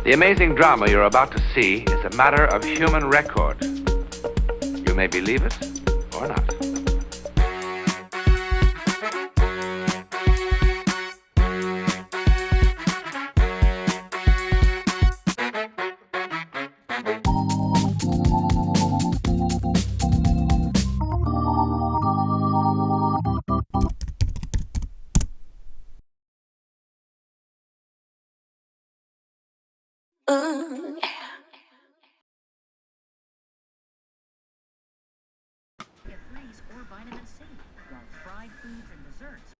The amazing drama you're about to see is a matter of human record. You may believe it or not. Or vitamin C, while fried foods and desserts